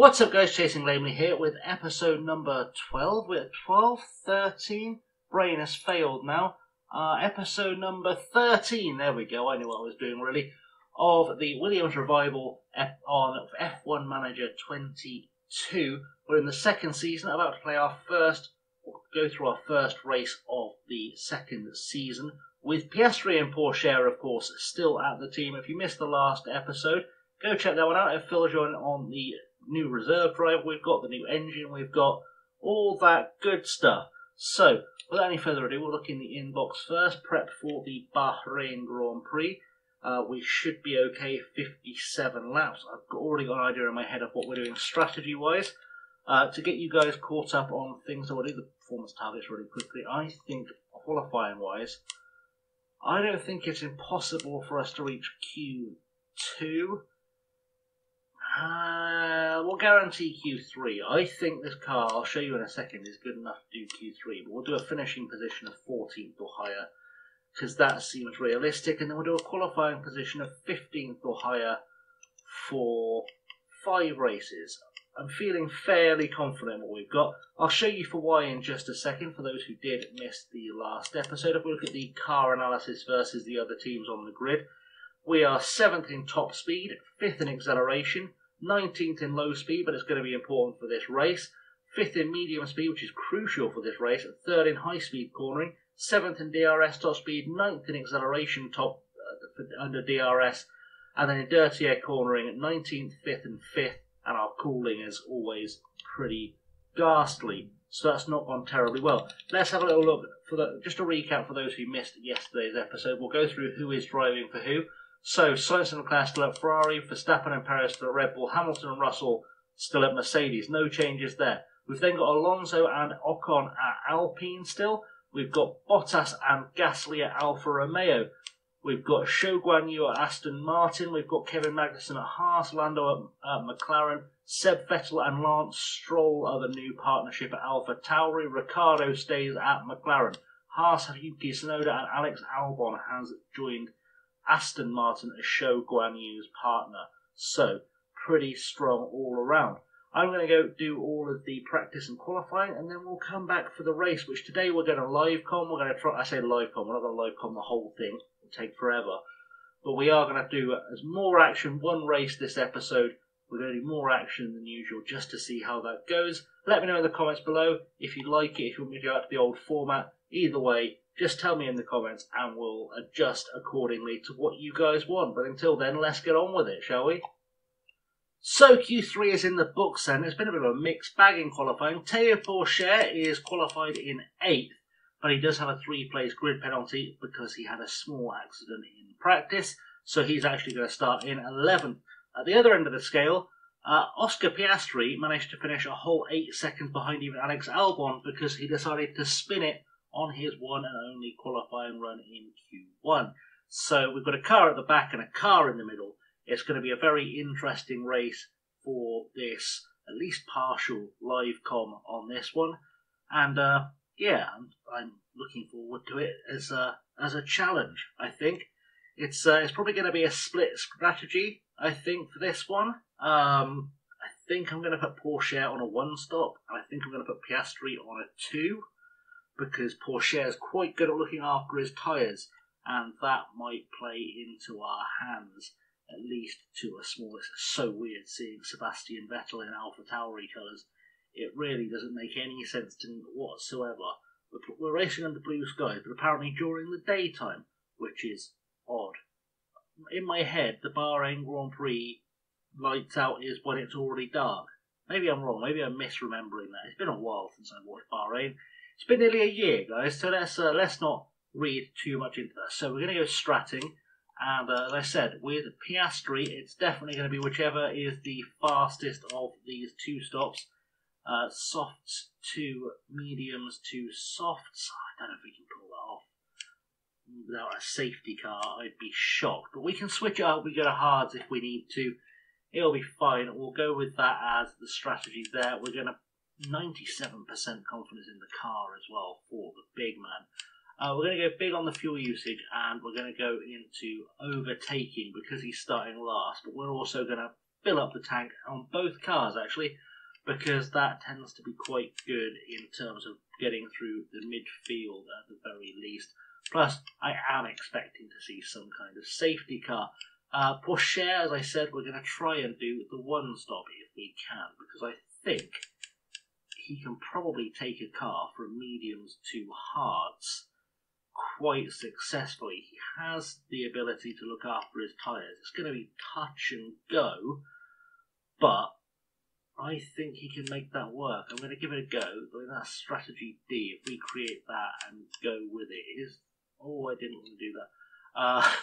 What's up guys, Chasing Lamely here with episode number 12. We're at 12, 13, brain has failed now. Episode number 13, there we go, I knew what I was doing really, of the Williams Revival on F1 Manager 22. We're in the second season, about to play our first, or go through our first race of the second season, with Piastri and Pourchaire of course still at the team. If you missed the last episode, go check that one out. It fills you in on the new reserve drive we've got, the new engine we've got, all that good stuff. So, without any further ado, we'll look in the inbox first, prep for the Bahrain Grand Prix. We should be okay, 57 laps. I've already got an idea in my head of what we're doing strategy-wise. To get you guys caught up on things, I will do the performance targets really quickly. I think, qualifying-wise, I don't think it's impossible for us to reach Q2. We'll guarantee Q3. I think this car, I'll show you in a second, is good enough to do Q3. But we'll do a finishing position of 14th or higher, because that seems realistic. And then we'll do a qualifying position of 15th or higher for 5 races. I'm feeling fairly confident in what we've got. I'll show you for why in just a second, for those who did miss the last episode. If we look at the car analysis versus the other teams on the grid, we are 7th in top speed, 5th in acceleration, 19th in low speed, but it's going to be important for this race, 5th in medium speed, which is crucial for this race, 3rd in high speed cornering, 7th in DRS top speed, 9th in acceleration under DRS, and then in dirty air cornering, 19th, 5th and 5th, and our cooling is always pretty ghastly, so that's not gone terribly well. Let's have a little look, just a recap for those who missed yesterday's episode. We'll go through who is driving for who. So, Sainz and Leclerc still at Ferrari, Verstappen and Perez still at Red Bull, Hamilton and Russell still at Mercedes. No changes there. We've then got Alonso and Ocon at Alpine still. We've got Bottas and Gasly at Alfa Romeo. We've got Zhou Guanyu at Aston Martin. We've got Kevin Magnussen at Haas, Lando at McLaren, Seb Vettel and Lance Stroll are the new partnership at Alpha Tauri. Ricciardo stays at McLaren. Haas have Yuki Tsunoda and Alex Albon has joined Aston Martin as Zhou Guanyu's partner. So, pretty strong all around. I'm going to go do all of the practice and qualifying, and then we'll come back for the race, which today we're going to live com. We're going to try, I say live com, we're not going to live com the whole thing. It'll take forever. But we are going to do as more action, one race this episode. We're going to do more action than usual just to see how that goes. Let me know in the comments below if you like it, if you want me to go out to the old format. Either way, just tell me in the comments and we'll adjust accordingly to what you guys want. But until then, let's get on with it, shall we? So Q3 is in the books then. It's been a bit of a mixed bag in qualifying. Théo Pourchaire is qualified in 8th, but he does have a 3-place grid penalty because he had a small accident in practice. So he's actually going to start in 11th. At the other end of the scale, Oscar Piastri managed to finish a whole 8 seconds behind even Alex Albon because he decided to spin it on his one and only qualifying run in Q1. So we've got a car at the back and a car in the middle. It's going to be a very interesting race for this, at least partial live com on this one. And yeah, I'm looking forward to it as a challenge, I think. It's probably going to be a split strategy, I think, for this one. I think I'm going to put Pourchaire on a 1-stop, and I think I'm going to put Piastri on a 2. Because Pourchaire is quite good at looking after his tyres, and that might play into our hands, at least to a small. It's so weird seeing Sebastian Vettel in Alpha Tauri colours. It really doesn't make any sense to me whatsoever. We're racing under blue skies, but apparently during the daytime, which is odd. In my head, the Bahrain Grand Prix lights out is when it's already dark. Maybe I'm wrong, maybe I'm misremembering that. It's been a while since I've watched Bahrain. It's been nearly a year, guys, so let's not read too much into that. So we're going to go stratting, and as I said, with Piastri, it's definitely going to be whichever is the fastest of these 2 stops. Softs to mediums to softs. I don't know if we can pull that off without a safety car. I'd be shocked, but we can switch it up. We go to hards if we need to. It'll be fine. We'll go with that as the strategy there. We're going to 97% confidence in the car as well for the big man. We're going to go big on the fuel usage, and we're going to go into overtaking because he's starting last, but we're also going to fill up the tank on both cars actually, because that tends to be quite good in terms of getting through the midfield at the very least. Plus, I am expecting to see some kind of safety car. Porsche, as I said, we're going to try and do the one stop if we can, because I think he can probably take a car from mediums to hards quite successfully. He has the ability to look after his tyres. It's going to be touch and go, but I think he can make that work. I'm going to give it a go. I mean, that's strategy D. If we create that and go with it, oh, I didn't want to do that.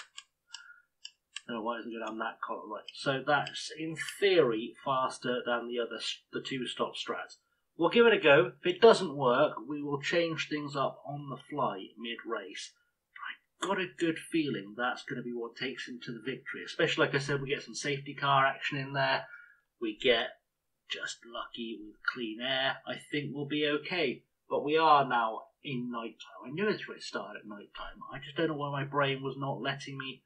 No, why isn't it on that column? Right. So that's in theory faster than the two-stop strats. We'll give it a go. If it doesn't work, we will change things up on the fly mid-race. I've got a good feeling that's going to be what takes him to the victory. Especially, like I said, we get some safety car action in there. We get just lucky with clean air. I think we'll be okay. But we are now in night time. I knew this race started at night time. I just don't know why my brain was not letting me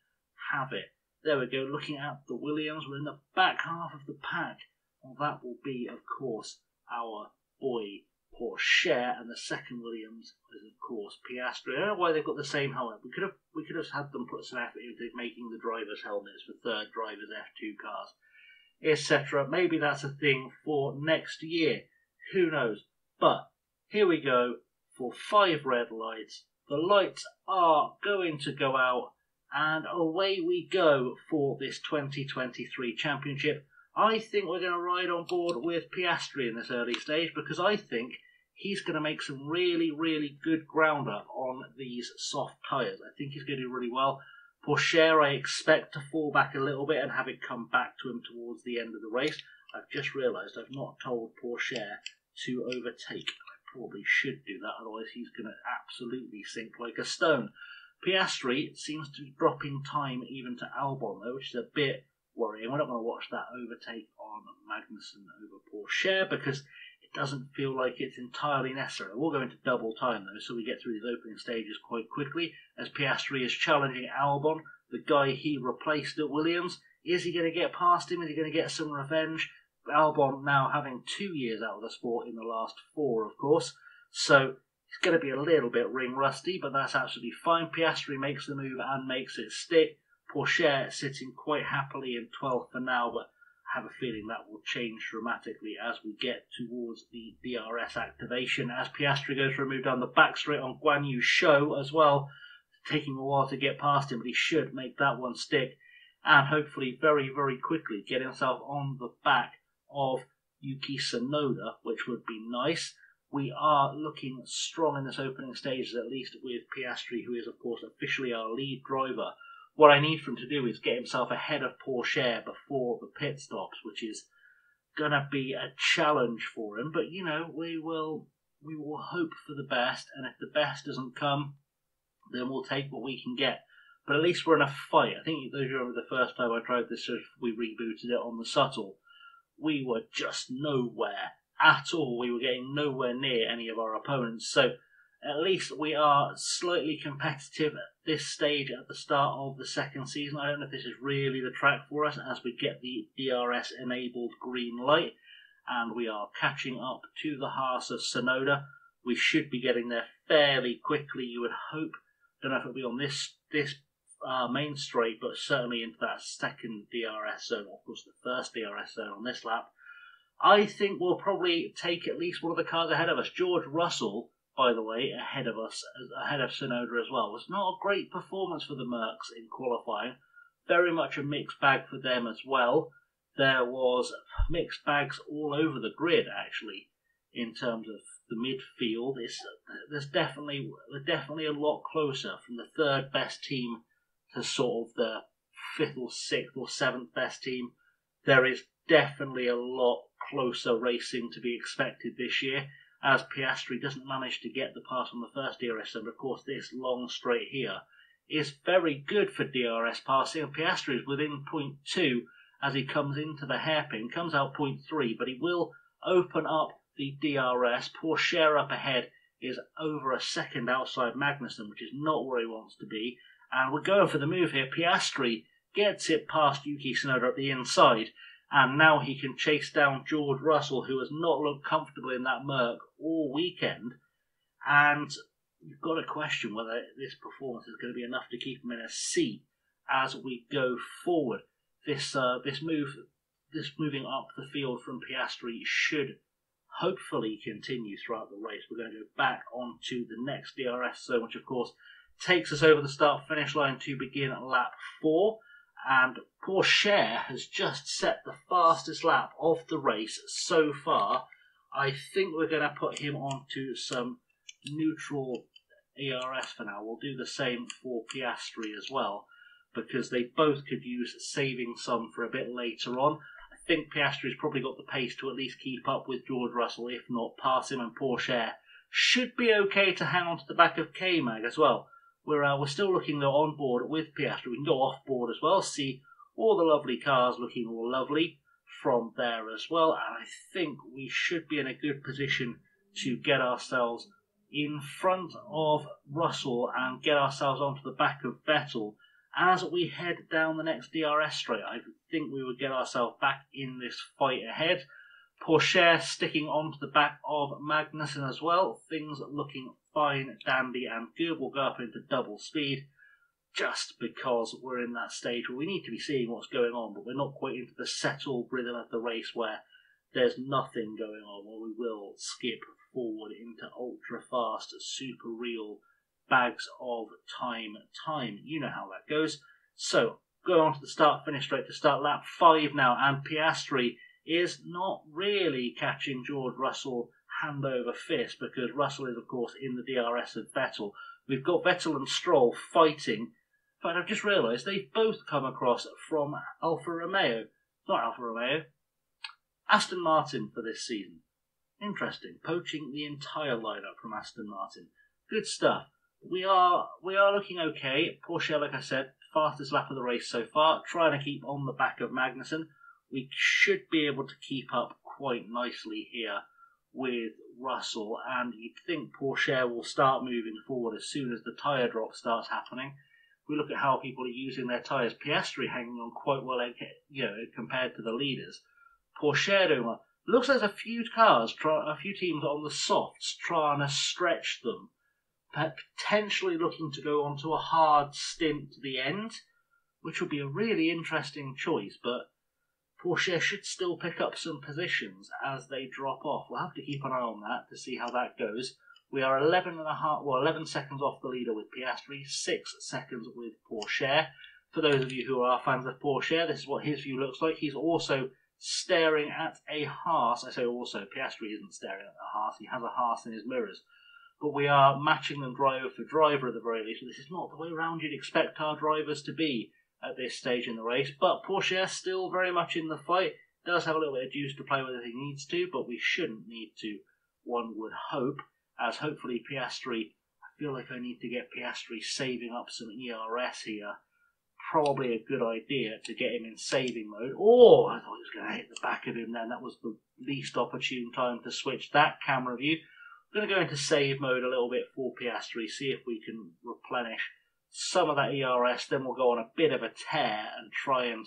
have it. There we go. Looking at the Williams, we're in the back half of the pack. Well, that will be, of course, our boy Porsche, and the second Williams is, of course, Piastri. I don't know why they've got the same helmet. We could have had them put some effort into making the drivers' helmets for third drivers' F2 cars, etc. Maybe that's a thing for next year. Who knows? But here we go for 5 red lights. The lights are going to go out, and away we go for this 2023 championship. I think we're going to ride on board with Piastri in this early stage, because I think he's going to make some really, really good ground up on these soft tyres. I think he's going to do really well. Porsche, I expect to fall back a little bit and have it come back to him towards the end of the race. I've just realised I've not told Porsche to overtake. I probably should do that, otherwise he's going to absolutely sink like a stone. Piastri seems to be dropping time even to Albon, though, which is a bit worrying. We're not going to watch that overtake on Magnussen over Porsche because it doesn't feel like it's entirely necessary. We'll go into double time, though, so we get through these opening stages quite quickly as Piastri is challenging Albon, the guy he replaced at Williams. Is he going to get past him? Is he going to get some revenge? Albon now having 2 years out of the sport in the last 4, of course, so it's going to be a little bit ring rusty, but that's absolutely fine. Piastri makes the move and makes it stick. Porsche sitting quite happily in 12th for now, but I have a feeling that will change dramatically as we get towards the DRS activation. As Piastri goes for a move down the back straight on Guan Yu's show as well, taking a while to get past him, but he should make that one stick and hopefully very, very quickly get himself on the back of Yuki Tsunoda, which would be nice. We are looking strong in this opening stages, at least with Piastri, who is, of course, officially our lead driver. What I need for him to do is get himself ahead of Porsche before the pit stops, which is going to be a challenge for him. But, you know, we will hope for the best, and if the best doesn't come, then we'll take what we can get. But at least we're in a fight. I think those remember the first time I tried this, we rebooted it on the Subtle. We were just nowhere at all. We were getting nowhere near any of our opponents. So at least we are slightly competitive at this stage at the start of the second season. I don't know if this is really the track for us as we get the DRS enabled green light and we are catching up to the Haas of Tsunoda. We should be getting there fairly quickly, you would hope. Don't know if it'll be on this main straight, but certainly into that second DRS zone, of course the first DRS zone on this lap. I think we'll probably take at least one of the cars ahead of us. George Russell, by the way, ahead of us, ahead of Tsunoda as well. It was not a great performance for the Mercs in qualifying. Very much a mixed bag for them as well. There was mixed bags all over the grid, actually, in terms of the midfield. We're definitely a lot closer from the third best team to sort of the 5th or 6th or 7th best team. There is definitely a lot closer racing to be expected this year, as Piastri doesn't manage to get the pass on the first DRS zone. Of course, this long straight here is very good for DRS passing, and Piastri is within 0.2 as he comes into the hairpin, comes out 0.3, but he will open up the DRS. Porsche up ahead is over a second outside Magnussen, which is not where he wants to be, and we're going for the move here. Piastri gets it past Yuki Tsunoda at the inside, And now he can chase down George Russell, who has not looked comfortable in that Merc all weekend. And you've got to question whether this performance is going to be enough to keep him in a seat as we go forward. This moving up the field from Piastri should hopefully continue throughout the race. We're going to go back onto the next DRS zone, which of course takes us over the start-finish line to begin at lap 4. And Pourchaire has just set the fastest lap of the race so far. I think we're going to put him onto some neutral ERS for now. We'll do the same for Piastri as well, because they both could use saving some for a bit later on. I think Piastri's probably got the pace to at least keep up with George Russell, if not pass him, and Pourchaire should be okay to hang on to the back of K-Mag as well. We're still looking though on board with Piastri. We can go off board as well, see all the lovely cars looking all lovely from there as well. And I think we should be in a good position to get ourselves in front of Russell and get ourselves onto the back of Vettel as we head down the next DRS straight. I think we would get ourselves back in this fight ahead. Pourchaire sticking onto the back of Magnussen as well. Things looking fine, dandy and good. We'll go up into double speed just because we're in that stage where we need to be seeing what's going on, but we're not quite into the settled rhythm of the race where there's nothing going on, where we will skip forward into ultra fast, super real bags of time. You know how that goes. So, go on to the start-finish straight to start lap 5 now, and Piastri is not really catching George Russell hand over fist, because Russell is, of course, in the DRS of Vettel. We've got Vettel and Stroll fighting, but I've just realised they've both come across from Alfa Romeo. Not Alfa Romeo, Aston Martin for this season. Interesting, poaching the entire lineup from Aston Martin. Good stuff. We are looking okay. Pourchaire, like I said, fastest lap of the race so far, trying to keep on the back of Magnussen. We should be able to keep up quite nicely here with Russell, and you'd think Pourchaire will start moving forward as soon as the tyre drop starts happening. We look at how people are using their tyres. Piastri hanging on quite well, compared to the leaders. Pourchaire doing well. Looks like there's a few teams on the softs trying to stretch them, potentially looking to go onto a hard stint to the end, which would be a really interesting choice, but Pourchaire should still pick up some positions as they drop off. We'll have to keep an eye on that to see how that goes. We are 11 seconds off the leader with Piastri, 6 seconds with Pourchaire. For those of you who are fans of Pourchaire, this is what his view looks like. He's also staring at a Haas. I say also, Piastri isn't staring at a Haas. He has a Haas in his mirrors. But we are matching them driver for driver at the very least. This is not the way around you'd expect our drivers to be at this stage in the race. But Pourchaire still very much in the fight. Does have a little bit of juice to play with if he needs to, but we shouldn't need to, one would hope. As hopefully Piastri, I feel like I need to get Piastri saving up some ERS here. Probably a good idea to get him in saving mode. Oh, I thought he was going to hit the back of him then. That was the least opportune time to switch that camera view. I'm going to go into save mode a little bit for Piastri, see if we can replenish some of that ERS. Then we'll go on a bit of a tear and try and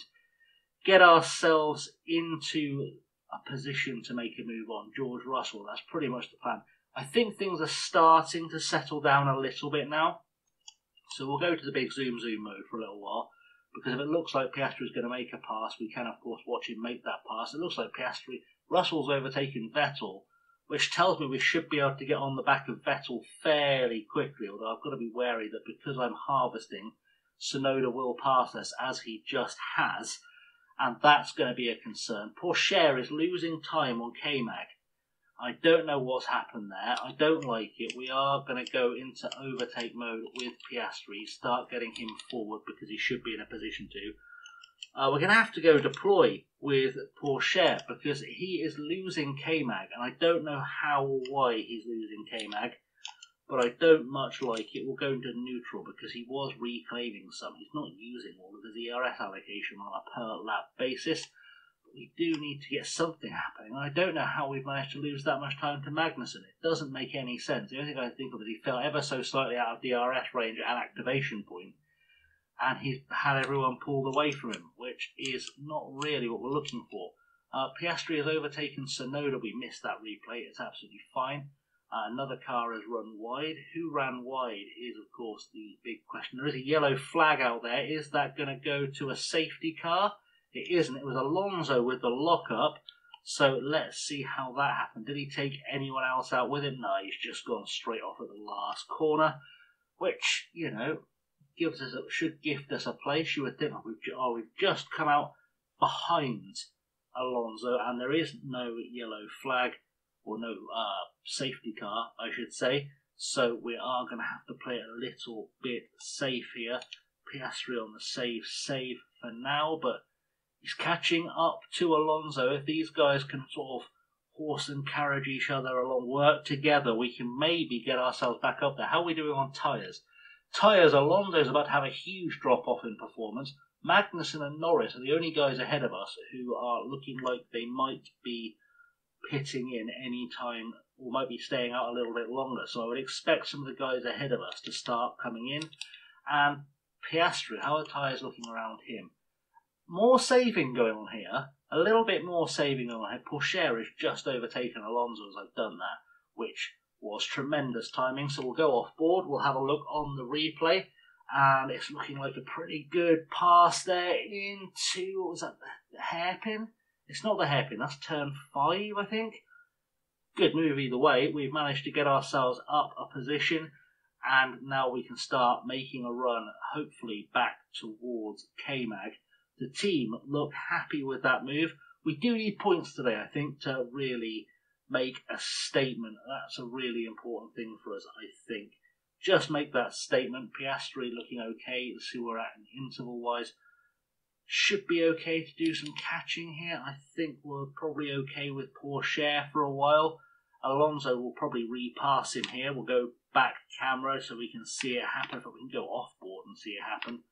get ourselves into a position to make a move on George Russell. That's pretty much the plan. I think things are starting to settle down a little bit now. So we'll go to the big zoom mode for a little while, because if it looks like Piastri is going to make a pass, we can of course watch him make that pass. It looks like Russell's overtaken Vettel, which tells me we should be able to get on the back of Vettel fairly quickly, although I've got to be wary that because I'm harvesting, Tsunoda will pass us as he just has, and that's going to be a concern. Pourchaire is losing time on K-Mag. I don't know what's happened there. I don't like it. We are going to go into overtake mode with Piastri, start getting him forward because he should be in a position to. We're going to have to go deploy with Pourchaire because he is losing K-Mag, and I don't know how or why he's losing K-Mag, but I don't much like it. We'll go into neutral because he was reclaiming some. He's not using all of his ERS allocation on a per lap basis. We do need to get something happening. I don't know how we've managed to lose that much time to Magnussen. It doesn't make any sense. The only thing I can think of is he fell ever so slightly out of DRS range at activation point. and he's had everyone pulled away from him, which is not really what we're looking for. Piastri has overtaken Tsunoda. We missed that replay. It's absolutely fine. Another car has run wide. Who ran wide is, of course, the big question. There is a yellow flag out there. Is that going to go to a safety car? It isn't. It was Alonso with the lockup. So let's see how that happened. Did he take anyone else out with him? No, he's just gone straight off at the last corner, which, you know, should gift us a place. You would think, we've just come out behind Alonso, and there is no yellow flag, or no safety car, I should say. So we are going to have to play it a little bit safe here. Piastri on the save for now, but he's catching up to Alonso. If these guys can sort of horse and carriage each other along, work together, we can maybe get ourselves back up there. How are we doing on tyres? Tyres, Alonso's about to have a huge drop-off in performance. Magnussen and Norris are the only guys ahead of us who are looking like they might be pitting in any time, or might be staying out a little bit longer. So I would expect some of the guys ahead of us to start coming in. And Piastri, how are tyres looking around him? More saving going on here. A little bit more saving on here. Pourchaire has just overtaken Alonso as I've done that, which was tremendous timing. So we'll go off board. We'll have a look on the replay. And it's looking like a pretty good pass there into, what was that, the hairpin? It's not the hairpin, that's turn 5, I think. Good move either way. We've managed to get ourselves up a position, and now we can start making a run, hopefully back towards K-Mag. The team look happy with that move. We do need points today, I think, to really make a statement. That's a really important thing for us, I think. Just make that statement. Piastri looking okay. Let's see where we're at in interval-wise. Should be okay to do some catching here. I think we're probably okay with Pourchaire for a while. Alonso will probably repass him here. We'll go back camera so we can see it happen. If we can go off board and see it happen.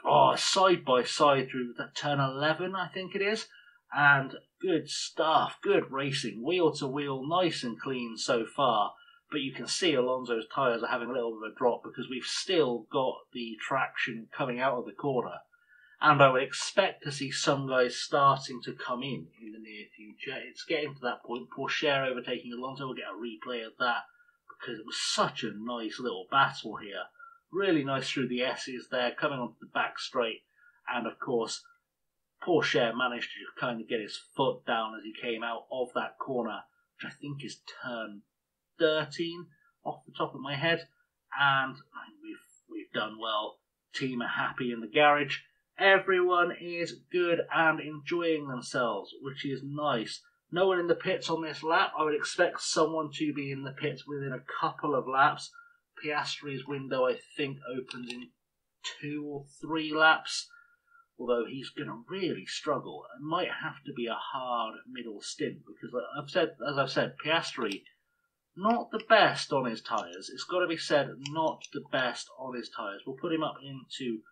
Oh, side by side through that turn 11, I think it is. And good stuff. Good racing. Wheel to wheel. Nice and clean so far. But you can see Alonso's tyres are having a little bit of a drop because we've still got the traction coming out of the corner. And I would expect to see some guys starting to come in the near future. It's getting to that point. Pourchaire overtaking Alonso. We'll get a replay of that because it was such a nice little battle here. Really nice through the S's there, coming onto the back straight. And of course, Pourchaire managed to kind of get his foot down as he came out of that corner, which I think is turn 13 off the top of my head, and we've done well. Team are happy in the garage. Everyone is good and enjoying themselves, which is nice. No one in the pits on this lap. I would expect someone to be in the pits within a couple of laps. Piastri's window, I think, opens in 2 or 3 laps, although he's going to really struggle. It might have to be a hard middle stint because, as I've said, Piastri, not the best on his tyres. It's got to be said, not the best on his tyres. We'll put him up into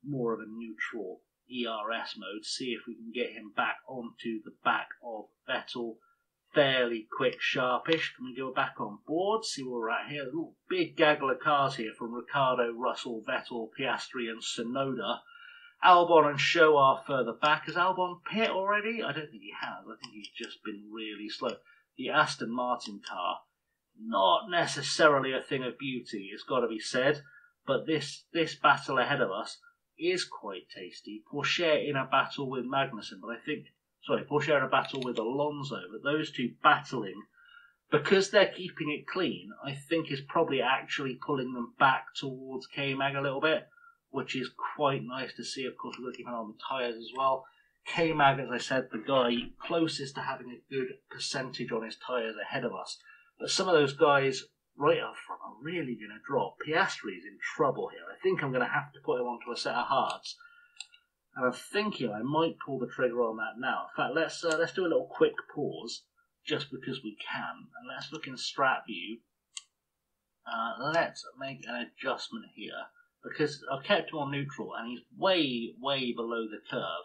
more of a neutral ERS mode, see if we can get him back onto the back of Vettel fairly quick, sharpish. Can we go back on board, see where we're at here? Ooh, big gaggle of cars here from Ricciardo, Russell, Vettel, Piastri and Tsunoda. Albon and Show are further back. Has Albon pit already? I don't think he has. I think he's just been really slow. The Aston Martin car, not necessarily a thing of beauty, it's got to be said, but this battle ahead of us is quite tasty. Pourchaire in a battle with Magnussen, but Pourchaire in a battle with Alonso, but those two battling, because they're keeping it clean, I think is probably actually pulling them back towards K-Mag a little bit, which is quite nice to see. Of course, we're looking on the tyres as well. K-Mag, as I said, the guy closest to having a good percentage on his tyres ahead of us. But some of those guys right up front are really going to drop. Piastri's in trouble here. I think I'm going to have to put him onto a set of hards. And I'm thinking I might pull the trigger on that now. In fact, let's do a little quick pause, just because we can. And let's look in strat view. Let's make an adjustment here, because I've kept him on neutral and he's way, way below the curve.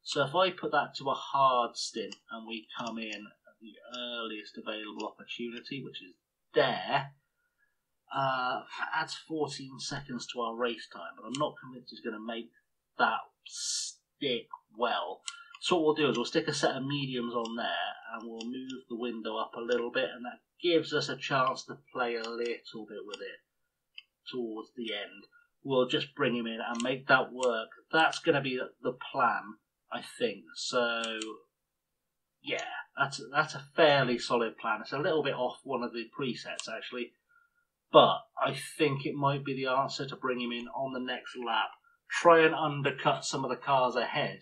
So if I put that to a hard stint and we come in at the earliest available opportunity, which is there, adds 14 seconds to our race time, but I'm not convinced he's going to make that stick well. So what we'll do is we'll stick a set of mediums on there and we'll move the window up a little bit, and that gives us a chance to play a little bit with it towards the end. We'll just bring him in and make that work. That's going to be the plan, I think. So yeah, that's a fairly solid plan. It's a little bit off one of the presets actually, but I think it might be the answer to bring him in on the next lap, try and undercut some of the cars ahead,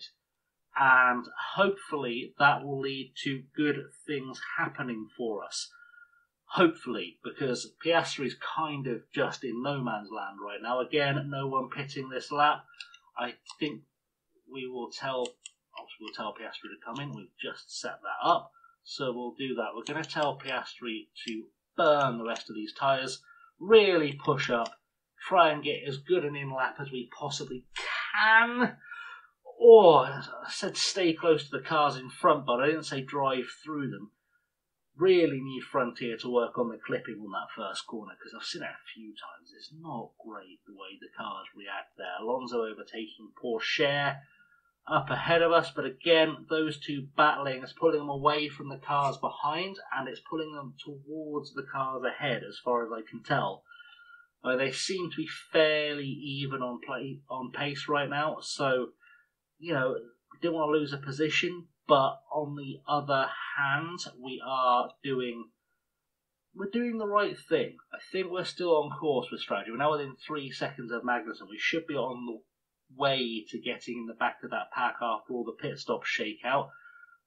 and hopefully that will lead to good things happening for us. Hopefully, because Piastri's kind of just in no man's land right now. Again, no one pitting this lap. I think we'll tell Piastri to come in. We've just set that up, so we'll do that. We're going to tell Piastri to burn the rest of these tyres, really push up, try and get as good an in-lap as we possibly can. Or, I said stay close to the cars in front, but I didn't say drive through them. Really need Frontier to work on the clipping on that first corner, because I've seen it a few times. It's not great the way the cars react there. Alonso overtaking Porsche up ahead of us, but again, those two battling is pulling them away from the cars behind, and it's pulling them towards the cars ahead, as far as I can tell. They seem to be fairly even on pace right now, so you know, we don't want to lose a position. But on the other hand, we're doing the right thing. I think we're still on course with strategy. We're now within 3 seconds of Magnussen. We should be on the way to getting in the back of that pack after all the pit stop shakeout.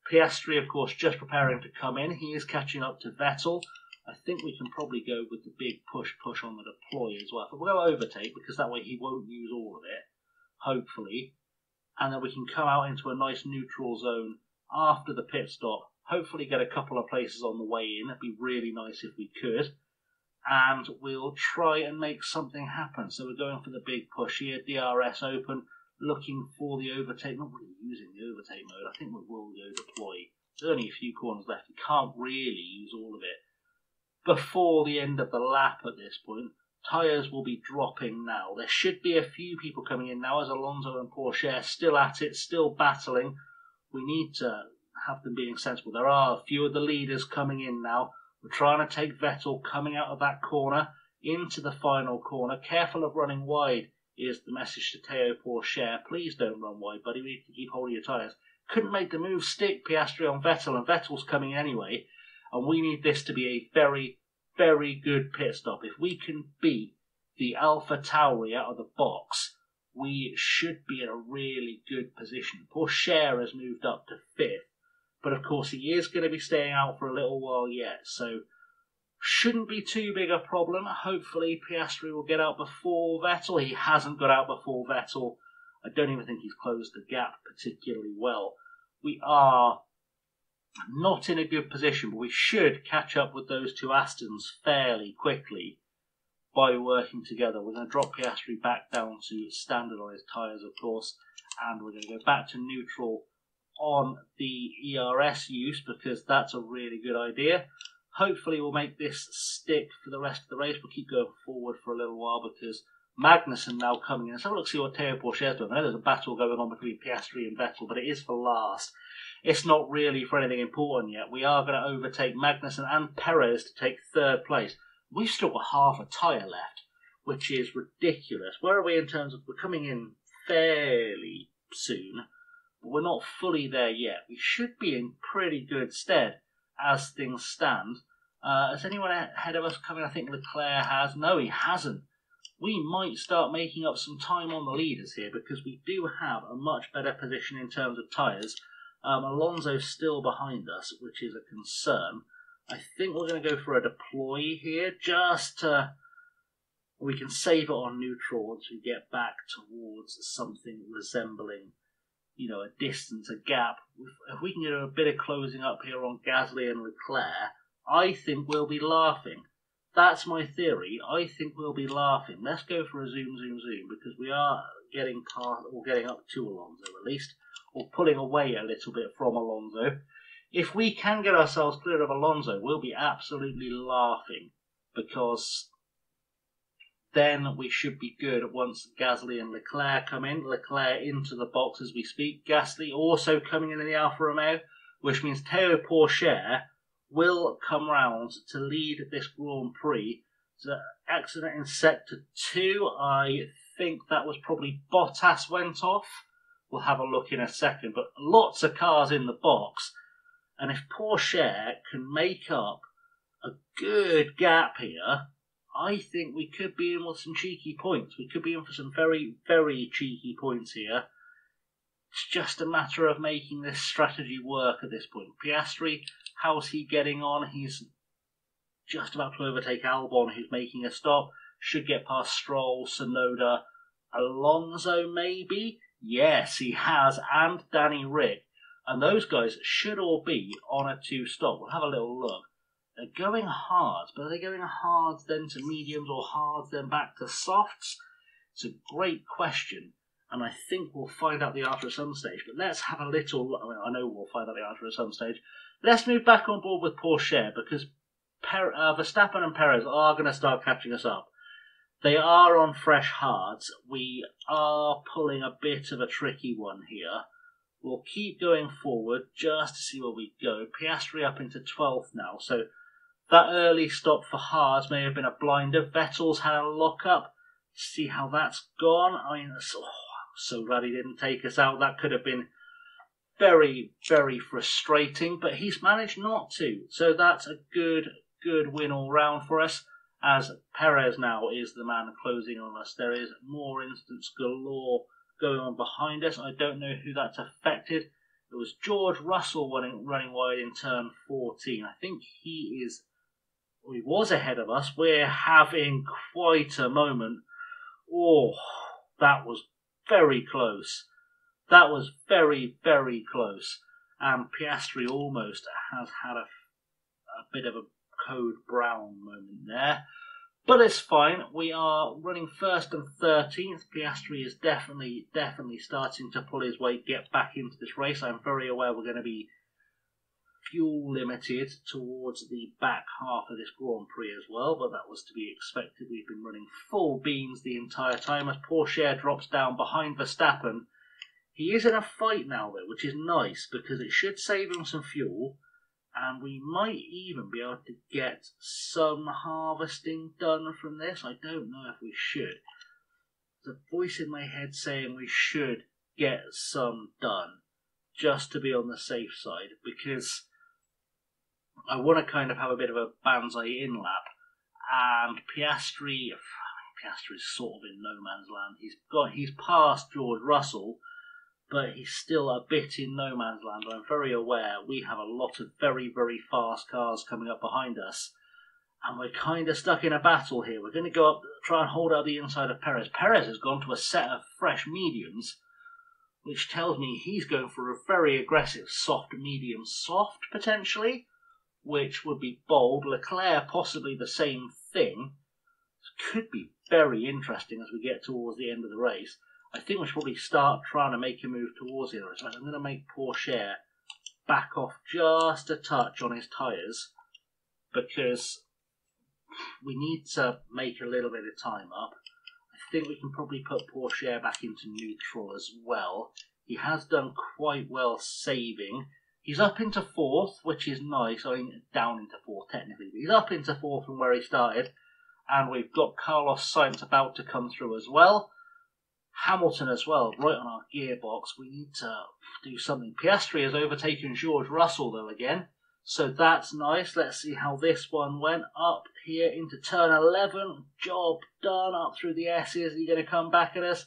Piastri, of course, just preparing to come in. He is catching up to Vettel. I think we can probably go with the big push on the deploy as well. But we'll overtake, because that way he won't use all of it, hopefully. And then we can come out into a nice neutral zone after the pit stop, hopefully get a couple of places on the way in. It'd be really nice if we could, and we'll try and make something happen. So we're going for the big push here, DRS open, looking for the overtake. Not really using the overtake mode. I think we will go deploy. There's only a few corners left. We can't really use all of it before the end of the lap at this point. Tyres will be dropping now. There should be a few people coming in now, as Alonso and Porsche still at it, still battling. We need to have them being sensible. There are a few of the leaders coming in now. We're trying to take Vettel coming out of that corner into the final corner. Careful of running wide is the message to Teo Porsche. Please don't run wide, buddy. We need to keep holding your tyres. Couldn't make the move stick, Piastri on Vettel, and Vettel's coming in anyway. And we need this to be a very, very good pit stop. If we can beat the Alpha Tauri out of the box, we should be in a really good position. Porsche has moved up to 5th, but of course he is going to be staying out for a little while yet, so shouldn't be too big a problem. Hopefully Piastri will get out before Vettel. He hasn't got out before Vettel. I don't even think he's closed the gap particularly well. We are not in a good position, but we should catch up with those two Astons fairly quickly by working together. We're going to drop Piastri back down to standardised tyres, of course, and we're going to go back to neutral on the ERS use, because that's a really good idea. Hopefully we'll make this stick for the rest of the race. We'll keep going forward for a little while, because Magnussen now coming in. Let's have a look, see what Teo Porsche is doing. I know there's a battle going on between Piastri and Vettel, but it is for last. It's not really for anything important yet. We are going to overtake Magnussen and Perez to take 3rd place. We've still got half a tyre left, which is ridiculous. Where are we in terms of, we're coming in fairly soon, but we're not fully there yet. We should be in pretty good stead as things stand. Has anyone ahead of us coming? I think Leclerc has. No, he hasn't. We might start making up some time on the leaders here, because we do have a much better position in terms of tyres. Alonso's still behind us, which is a concern. I think we're going to go for a deploy here, just to, we can save it on neutral once we get back towards something resembling, you know, a distance, a gap. If we can get a bit of closing up here on Gasly and Leclerc, I think we'll be laughing. That's my theory. I think we'll be laughing. Let's go for a zoom, because we are getting past, or getting up to Alonso at least, or pulling away a little bit from Alonso. If we can get ourselves clear of Alonso, we'll be absolutely laughing, because then we should be good once Gasly and Leclerc come in. Leclerc into the box as we speak. Gasly also coming in the Alfa Romeo, which means Théo Pourchaire will come round to lead this Grand Prix. So accident in Sector 2, I think that was probably Bottas went off. We'll have a look in a second, but lots of cars in the box. And if Pourchaire can make up a good gap here, I think we could be in with some cheeky points. We could be in for some very, very cheeky points here. It's just a matter of making this strategy work at this point. Piastri, how's he getting on? He's just about to overtake Albon, who's making a stop. Should get past Stroll, Tsunoda, Alonso maybe? Yes, he has, and Danny Rick. And those guys should all be on a 2-stop. We'll have a little look. They're going hard, but are they going hard then to mediums or hard then back to softs? It's a great question, and I think we'll find out the answer at some stage. But let's have a little... I know we'll find out the answer at some stage. Let's move back on board with Pourchaire, because Verstappen and Perez are going to start catching us up. They are on fresh hards. We are pulling a bit of a tricky one here. We'll keep going forward just to see where we go. Piastri up into 12th now, so that early stop for hards may have been a blinder. Vettel's had a lock-up. See how that's gone. I mean, I'm so glad he didn't take us out. That could have been very, very frustrating, but he's managed not to. So that's a good win all round for us, as Perez now is the man closing on us. There is more instance galore going on behind us. I don't know who that's affected. It was George Russell running wide in turn 14. I think he was ahead of us. We're having quite a moment. Oh, that was very close. That was very, very close. And Piastri almost has had a bit of a Code Brown moment there. But it's fine. We are running 1st and 13th. Piastri is definitely starting to pull his weight, get back into this race. I'm very aware we're going to be fuel limited towards the back half of this Grand Prix as well, but that was to be expected. We've been running full beans the entire time as Pourchaire drops down behind Verstappen. He is in a fight now though, which is nice because it should save him some fuel. And we might even be able to get some harvesting done from this. I don't know if we should. There's a voice in my head saying we should get some done, just to be on the safe side, because I want to kind of have a bit of a Banzai in lap. And Piastri's sort of in no man's land. He's past George Russell, but he's still a bit in no man's land. I'm very aware we have a lot of very, very fast cars coming up behind us, and we're kind of stuck in a battle here. We're going to go up, try and hold out the inside of Perez. Perez has gone to a set of fresh mediums, which tells me he's going for a very aggressive soft, medium, soft, potentially, which would be bold. Leclerc possibly the same thing. This could be very interesting as we get towards the end of the race. I think we should probably start trying to make a move towards the other side. I'm going to make Pourchaire back off just a touch on his tyres, because we need to make a little bit of time up. I think we can probably put Pourchaire back into neutral as well. He has done quite well saving. He's up into 4th, which is nice. I mean, down into 4th technically, but he's up into 4th from where he started. And we've got Carlos Sainz about to come through as well. Hamilton as well, right on our gearbox. We need to do something. Piastri has overtaken George Russell though again, so that's nice. Let's see how this one went. Up here into turn 11. Job done. Up through the S's. Are you going to come back at us?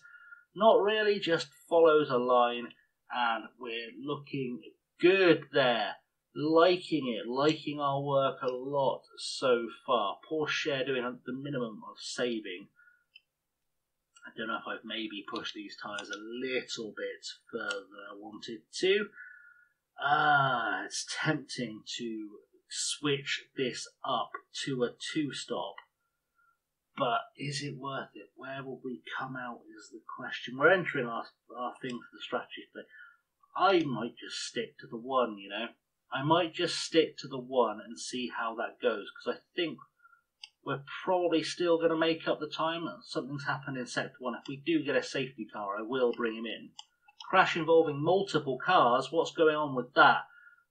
Not really, just follows a line, and we're looking good there. Liking it, liking our work a lot so far. Pourchaire doing the minimum of saving. I don't know if I've maybe pushed these tyres a little bit further than I wanted to. It's tempting to switch this up to a 2-stop. But is it worth it? Where will we come out is the question. We're entering our thing for the strategy today. I might just stick to the 1, you know. I might just stick to the 1 and see how that goes. Because I think we're probably still going to make up the time. Something's happened in Sector 1. If we do get a safety car, I will bring him in. Crash involving multiple cars. What's going on with that?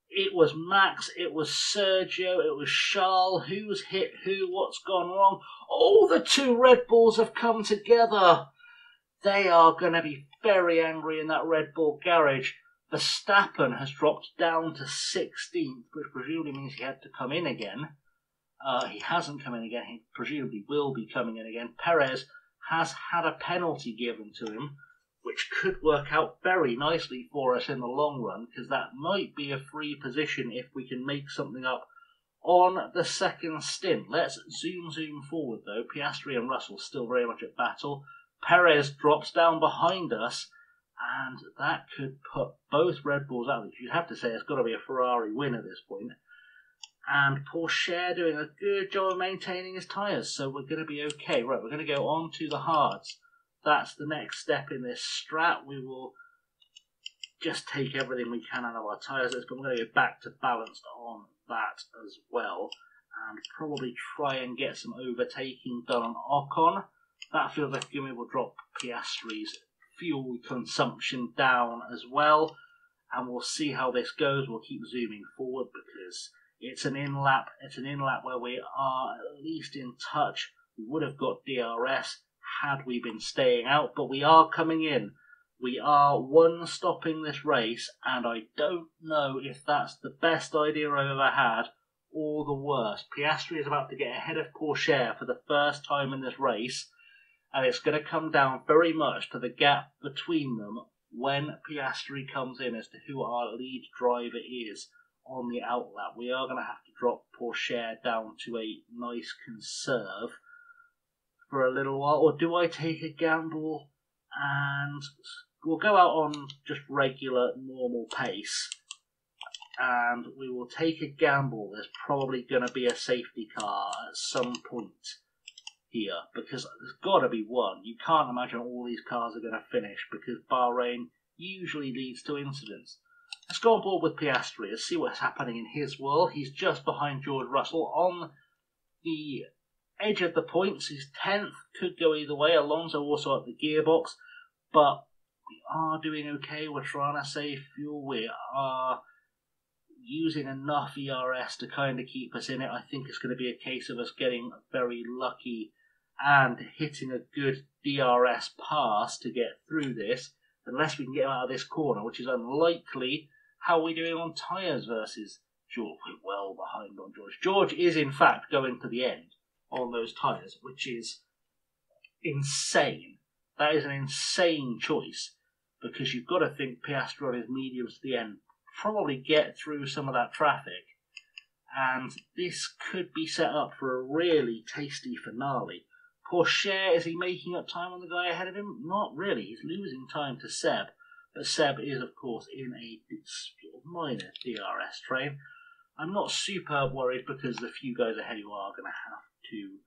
It was Max, it was Sergio, it was Charles. Who's hit who? What's gone wrong? Oh, the two Red Bulls have come together. They are going to be very angry in that Red Bull garage. Verstappen has dropped down to 16th, which presumably means he had to come in again. He hasn't come in again. He presumably will be coming in again. Perez has had a penalty given to him, which could work out very nicely for us in the long run, because that might be a free position if we can make something up on the second stint. Let's zoom forward though. Piastri and Russell still very much at battle. Perez drops down behind us, and that could put both Red Bulls out. You'd have to say it's got to be a Ferrari win at this point. And Porsche doing a good job of maintaining his tyres, so we're going to be okay. Right, we're going to go on to the hards. That's the next step in this strat. We will just take everything we can out of our tyres. I'm going to go back to balanced on that as well, and probably try and get some overtaking done on Ocon. That feels like we will drop Piastri's fuel consumption down as well, and we'll see how this goes. We'll keep zooming forward because it's an in-lap. It's an in-lap where we are at least in touch. We would have got DRS had we been staying out, but we are coming in. We are one-stopping this race, and I don't know if that's the best idea I've ever had or the worst. Piastri is about to get ahead of Porsche for the first time in this race, and it's going to come down very much to the gap between them when Piastri comes in as to who our lead driver is on the outlap. We are going to have to drop Porsche down to a nice conserve for a little while, or do I take a gamble and we'll go out on just regular normal pace, and we will take a gamble. There's probably going to be a safety car at some point here, because there's got to be one. You can't imagine all these cars are going to finish, because Bahrain usually leads to incidents. Let's go on board with Piastri. Let's see what's happening in his world. He's just behind George Russell on the edge of the points. He's 10th, could go either way. Alonso also at the gearbox, but we are doing okay. We're trying to save fuel. We are using enough ERS to kind of keep us in it. I think it's going to be a case of us getting very lucky and hitting a good DRS pass to get through this, unless we can get him out of this corner, which is unlikely. How are we doing on tyres versus George? We're well behind on George. George is in fact going to the end on those tyres, which is insane. That is an insane choice, because you've got to think Piastri on his mediums to the end, probably get through some of that traffic, and this could be set up for a really tasty finale. Porsche, is he making up time on the guy ahead of him? Not really. He's losing time to Seb, but Seb is of course in a minor DRS train. I'm not super worried, because the few guys ahead you are going to have to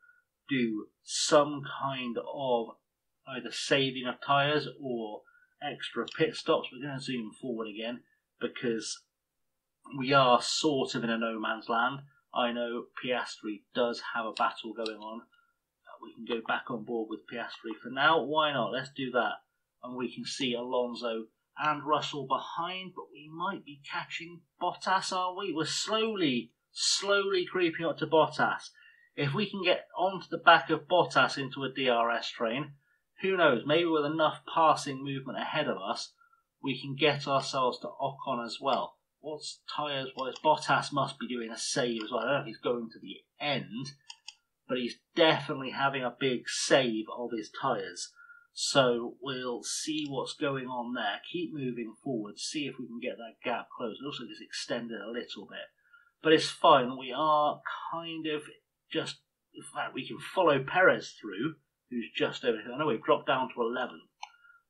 do some kind of either saving of tyres or extra pit stops. We're going to zoom forward again, because we are sort of in a no man's land. I know Piastri does have a battle going on. We can go back on board with Piastri for now. Why not? Let's do that. And we can see Alonso and Russell behind, but we might be catching Bottas, are we? We're slowly creeping up to Bottas. If we can get onto the back of Bottas into a DRS train, who knows, maybe with enough passing movement ahead of us, we can get ourselves to Ocon as well. What's tyres-wise? Bottas must be doing a save as well. I don't know if he's going to the end, but he's definitely having a big save of his tyres. So we'll see what's going on there. Keep moving forward, see if we can get that gap closed. It looks like it's extended a little bit, but it's fine. We are kind of just, in fact, we can follow Perez through, who's just over here. I know we've dropped down to 11th,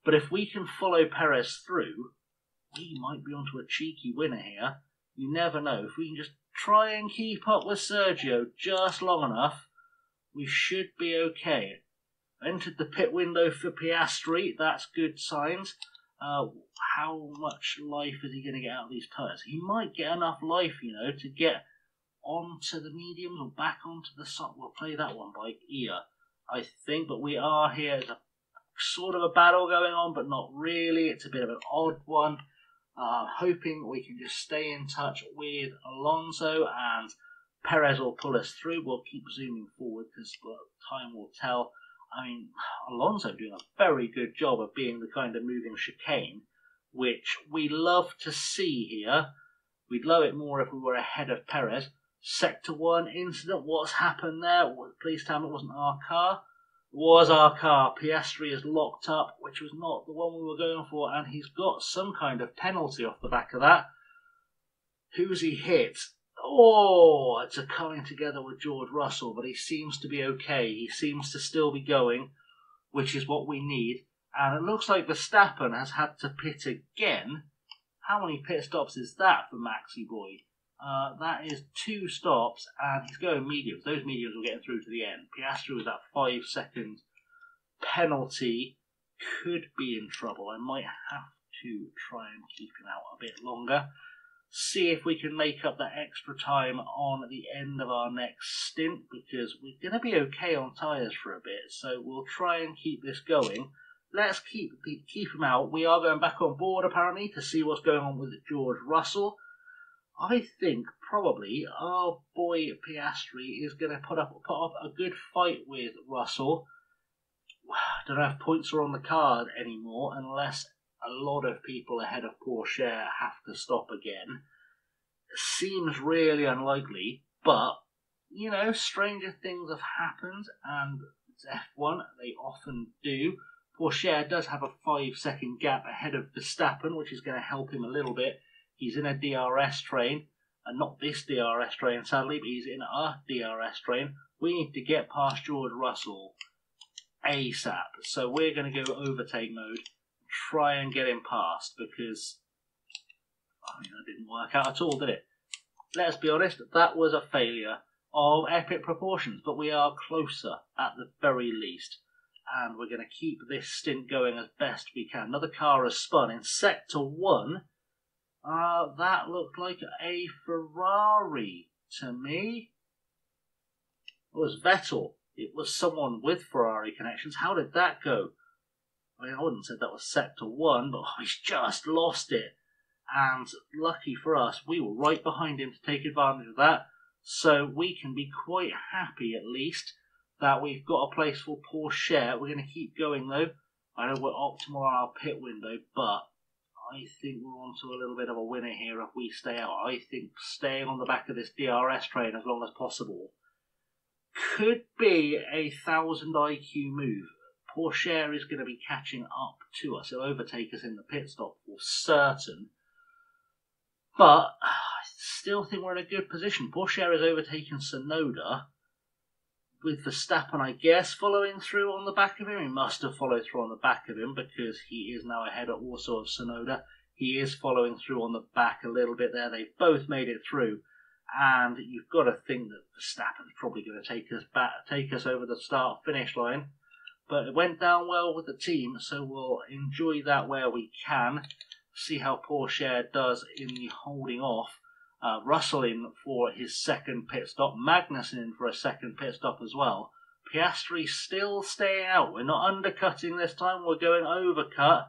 but if we can follow Perez through, we might be onto a cheeky winner here. You never know. If we can just try and keep up with Sergio just long enough, we should be okay. Entered the pit window for Piastri. That's good signs. How much life is he going to get out of these tyres? He might get enough life, you know, to get onto the mediums or back onto the soft. We'll play that one by ear, I think. But we are here. There's a sort of a battle going on, but not really. It's a bit of an odd one. Hoping we can just stay in touch with Alonso and Perez will pull us through. We'll keep zooming forward because time will tell. I mean, Alonso doing a very good job of being the kind of moving chicane, which we love to see here. We'd love it more if we were ahead of Perez. Sector 1 incident, what's happened there? Please tell me it wasn't our car. It was our car. Piastri is locked up, which was not the one we were going for, and he's got some kind of penalty off the back of that. Who's he hit? Oh, it's a coming together with George Russell, but he seems to be okay. He seems to still be going, which is what we need. And it looks like Verstappen has had to pit again. How many pit stops is that for Maxi Boy? That is 2 stops, and he's going mediums. Those mediums will get him through to the end. Piastri with that 5-second penalty could be in trouble. I might have to try and keep him out a bit longer. See if we can make up that extra time on the end of our next stint, because we're going to be okay on tyres for a bit. So we'll try and keep this going. Let's keep him out. We are going back on board apparently to see what's going on with George Russell. I think probably our boy Piastri is going to put up a good fight with Russell. I don't know if points are on the card anymore unless a lot of people ahead of Porsche have to stop again. It seems really unlikely, but, you know, stranger things have happened, and it's F1, they often do. Porsche does have a 5-second gap ahead of Verstappen, which is going to help him a little bit. He's in a DRS train, and not this DRS train sadly, but he's in a DRS train. We need to get past George Russell ASAP, so we're going to go overtake mode, try and get him past, because I mean, that didn't work out at all, did it? Let's be honest, that was a failure of epic proportions, but we are closer at the very least. And we're going to keep this stint going as best we can. Another car has spun in Sector 1. That looked like a Ferrari to me. It was Vettel. It was someone with Ferrari connections. How did that go? I mean, I wouldn't say that was Sector 1, but he's just lost it. And lucky for us, we were right behind him to take advantage of that. So we can be quite happy, at least, that we've got a place for Porsche. We're going to keep going, though. I know we're optimal on our pit window, but I think we're on to a little bit of a winner here if we stay out. I think staying on the back of this DRS train as long as possible could be a 1000 IQ move. Porsche is going to be catching up to us. He'll overtake us in the pit stop for certain. But I still think we're in a good position. Porsche is overtaking Tsunoda, with Verstappen, I guess, following through on the back of him. He must have followed through on the back of him because he is now ahead also of Tsunoda. He is following through on the back a little bit there. They've both made it through. And you've got to think that Verstappen's probably going to take us over the start-finish line. But it went down well with the team, so we'll enjoy that where we can. See how Porsche does in the holding off. Russell in for his second pit stop. Magnussen in for a second pit stop as well. Piastri still staying out. We're not undercutting this time. We're going overcut.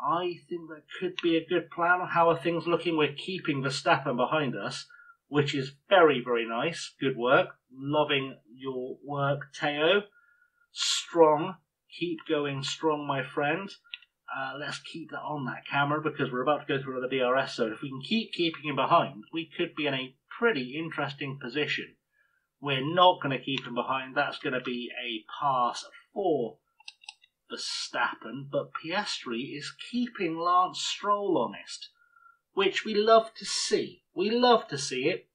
I think that could be a good plan. How are things looking? We're keeping Verstappen behind us, which is very, very nice. Good work. Loving your work, Teo. Strong. Keep going strong, my friend. Let's keep that on that camera because we're about to go through another DRS zone. If we can keep keeping him behind, we could be in a pretty interesting position. We're not going to keep him behind. That's going to be a pass for Verstappen. But Piastri is keeping Lance Stroll honest, which we love to see. We love to see it.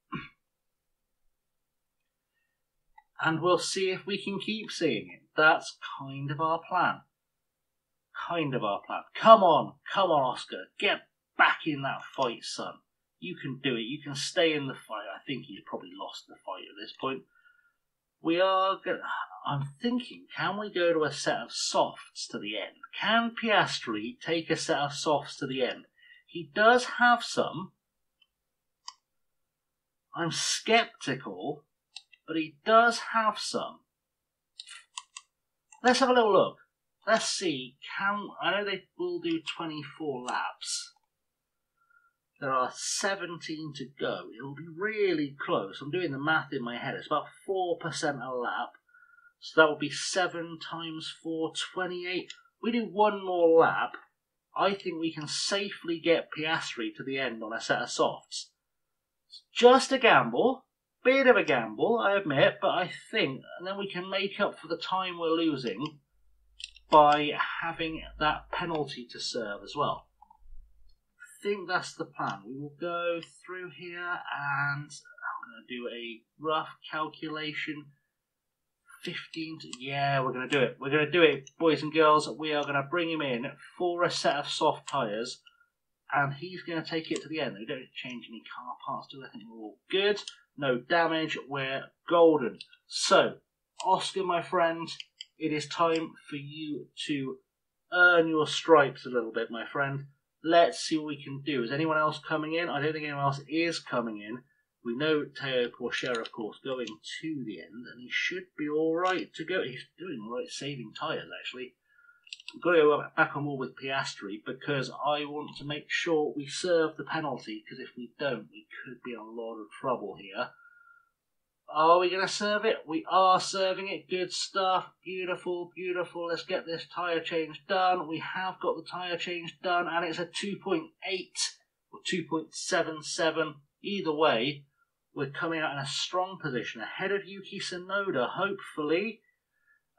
And we'll see if we can keep seeing it. That's kind of our plan. Come on, Oscar. Get back in that fight, son. You can do it. You can stay in the fight. I think he's probably lost the fight at this point. I'm thinking, can we go to a set of softs to the end? Can Piastri take a set of softs to the end? He does have some. I'm sceptical, but he does have some. Let's have a little look. Let's see. I know they will do 24 laps. There are 17 to go. It will be really close. I'm doing the math in my head. It's about 4% a lap. So that would be 7 times 4, 28. We do one more lap. I think we can safely get Piastri to the end on a set of softs. It's just a gamble. Bit of a gamble, I admit, but I think, and then we can make up for the time we're losing by having that penalty to serve as well. I think that's the plan. We will go through here and I'm going to do a rough calculation. 15 to, yeah, we're going to do it. We're going to do it, boys and girls. We are going to bring him in for a set of soft tyres and he's going to take it to the end. They don't change any car parts, do they? I think we're all good. No damage. We're golden. So, Oscar, my friend, it is time for you to earn your stripes a little bit, my friend. Let's see what we can do. Is anyone else coming in? I don't think anyone else is coming in. We know Teo Porcher, of course, going to the end, and he should be all right to go. He's doing all right, saving tyres, actually. We've got to go back on board with Piastri because I want to make sure we serve the penalty, because if we don't, we could be in a lot of trouble here. Are we going to serve it? We are serving it. Good stuff. Beautiful, beautiful. Let's get this tyre change done. We have got the tyre change done, and it's a 2.8 or 2.77. Either way, we're coming out in a strong position, ahead of Yuki Tsunoda, hopefully.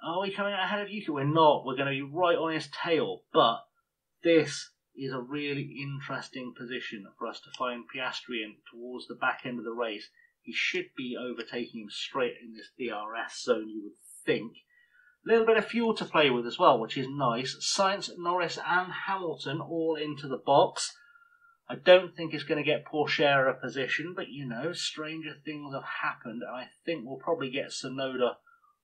Are we coming out ahead of Yuki? We're not. We're going to be right on his tail, but this is a really interesting position for us to find Piastri in towards the back end of the race. He should be overtaking him straight in this DRS zone, you would think. A little bit of fuel to play with as well, which is nice. Sainz, Norris and Hamilton all into the box. I don't think it's going to get Porcher a position, but you know, stranger things have happened, and I think we'll probably get Tsunoda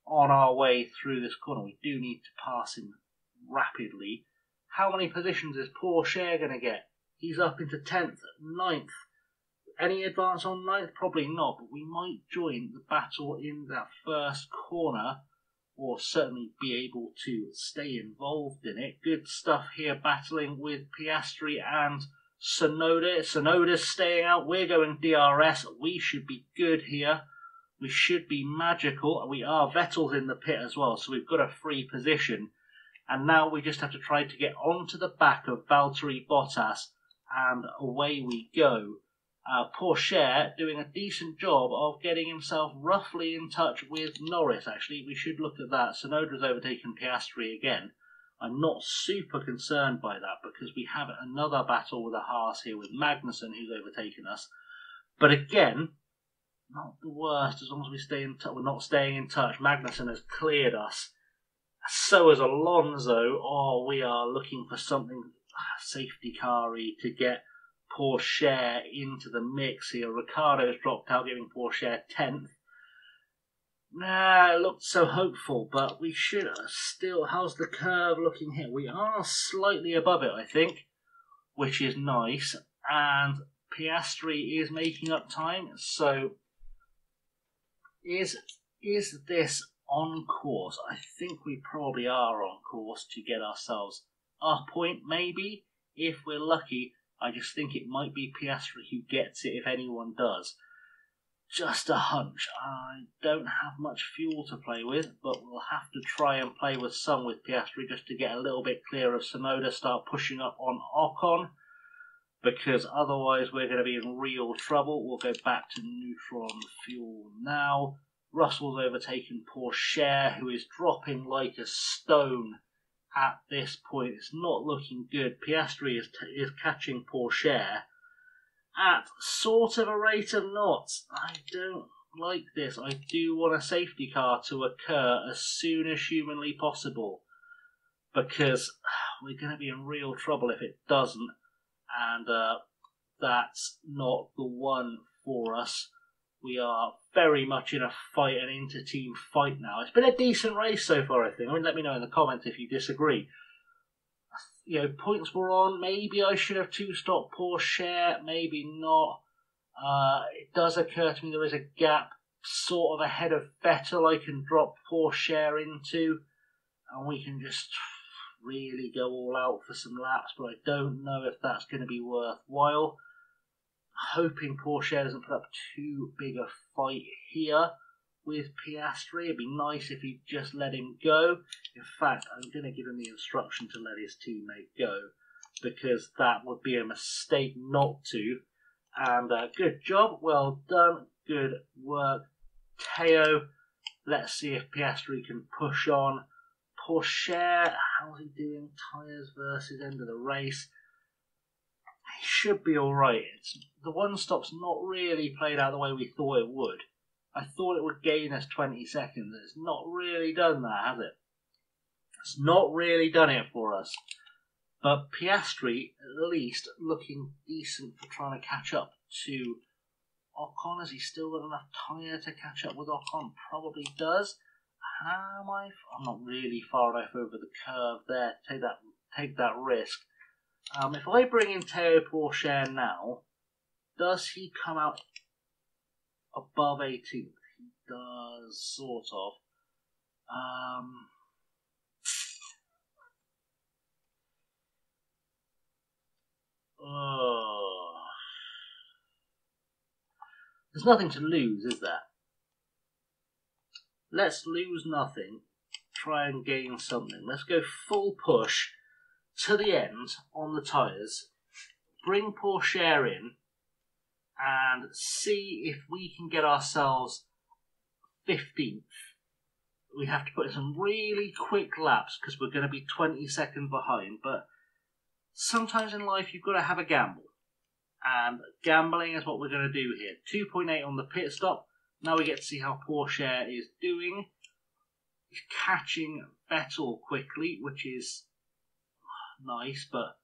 on our way through this corner. We do need to pass him rapidly. How many positions is Porcher going to get? He's up into 10th, 9th. Any advance on 9th? Probably not, but we might join the battle in that first corner, or certainly be able to stay involved in it. Good stuff here, battling with Piastri and Tsunoda. Tsunoda's staying out. We're going DRS. We should be good here. We should be magical. We are. Vettel's in the pit as well, so we've got a free position. And now we just have to try to get onto the back of Valtteri Bottas, and away we go. Porcher doing a decent job of getting himself roughly in touch with Norris, actually. We should look at that. Tsunoda's overtaken Piastri again. I'm not super concerned by that because we have another battle with a Haas here with Magnussen, who's overtaken us. But again, not the worst as long as we stay in touch. We're not staying in touch. Magnussen has cleared us. So has Alonso. Oh, we are looking for something safety car-y to get Porcher into the mix here. Ricciardo's dropped out, giving Porcher 10th. Nah, it looked so hopeful, but we should still... How's the curve looking here? We are slightly above it, I think, which is nice. And Piastri is making up time, so is this on course? I think we probably are on course to get ourselves a point, maybe, if we're lucky. I just think it might be Piastri who gets it if anyone does. Just a hunch. I don't have much fuel to play with, but we'll have to try and play with some with Piastri just to get a little bit clear of Tsunoda, start pushing up on Ocon, because otherwise we're going to be in real trouble. We'll go back to neutral on the fuel now. Russell's overtaken Porcher, who is dropping like a stone at this point. It's not looking good. Piastri is catching Porcher at sort of a rate of knots. I don't like this. I do want a safety car to occur as soon as humanly possible, because we're going to be in real trouble if it doesn't, and that's not the one for us. We are very much in a fight, an inter-team fight now. It's been a decent race so far, I think. I mean, let me know in the comments if you disagree. You know, points were on. Maybe I should have two-stopped Porcher, maybe not. It does occur to me there is a gap sort of ahead of Vettel I can drop Pourchaire into, and we can just really go all out for some laps, but I don't know if that's going to be worthwhile. Hoping Pourchaire doesn't put up too big a fight here with Piastri. It'd be nice if he'd just let him go. In fact, I'm going to give him the instruction to let his teammate go, because that would be a mistake not to. And good job, well done, good work, Teo. Let's see if Piastri can push on. Pourchaire, how's he doing? Tyres versus end of the race. He should be alright. The one stop's not really played out the way we thought it would. I thought it would gain us 20 seconds. It's not really done that, has it? It's not really done it for us. But Piastri, at least, looking decent for trying to catch up to Ocon. Has he still got enough tyre to catch up with Ocon? Probably does. Am I? I'm not really far enough over the curve there to take that risk. If I bring in Teo Pourchaire now, does he come out above 18th? He does, sort of. There's nothing to lose, is there? Let's lose nothing, try and gain something. Let's go full push to the end on the tyres, bring Pourchaire in, and see if we can get ourselves 15th. We have to put in some really quick laps because we're going to be 20 seconds behind, but sometimes in life you've got to have a gamble. And gambling is what we're going to do here. 2.8 on the pit stop. Now we get to see how Pourchaire is doing. He's catching Vettel quickly, which is nice, but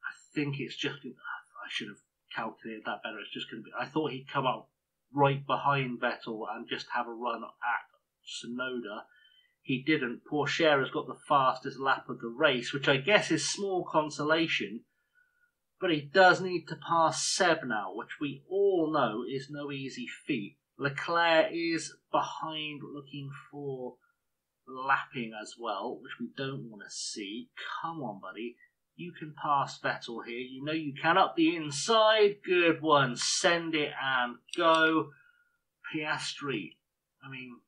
I think it's just... I should have calculated that better. It's just going to be... I thought he'd come up right behind Vettel and just have a run at Tsunoda. He didn't. Pourchaire has got the fastest lap of the race, which I guess is small consolation. But he does need to pass Seb now, which we all know is no easy feat. Leclerc is behind, looking for lapping as well, which we don't want to see. Come on, buddy. You can pass Vettel here. You know you can. Up the inside. Good one. Send it and go. Piastri. I mean,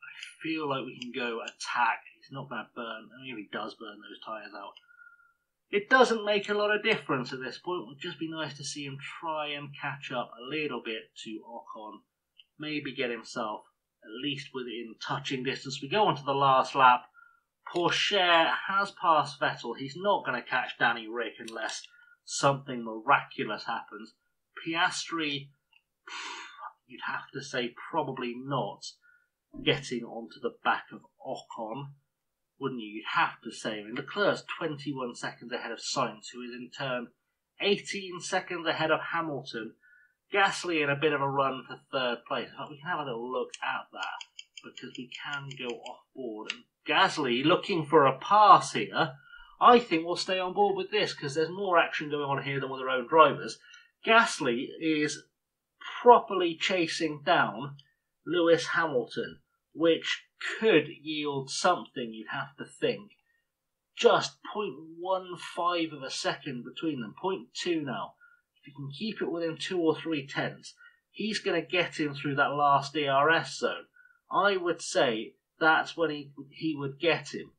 I feel like we can go attack. He's not going to burn. I mean, if he does burn those tyres out. It doesn't make a lot of difference at this point. It would just be nice to see him try and catch up a little bit to Ocon. Maybe get himself at least within touching distance. We go on to the last lap. Pourchaire has passed Vettel. He's not going to catch Danny Rick unless something miraculous happens. Piastri, you'd have to say probably not getting onto the back of Ocon. Wouldn't you? You'd have to say. I mean, Leclerc's 21 seconds ahead of Sainz, who is in turn 18 seconds ahead of Hamilton. Gasly in a bit of a run for third place. In fact, we can have a little look at that because we can go off board. And Gasly looking for a pass here. I think we'll stay on board with this because there's more action going on here than with our own drivers. Gasly is properly chasing down Lewis Hamilton, which could yield something, you'd have to think. Just 0.15 of a second between them. 0.2 now. If you can keep it within 2 or 3 tenths, he's going to get him through that last DRS zone. I would say that's when he would get him.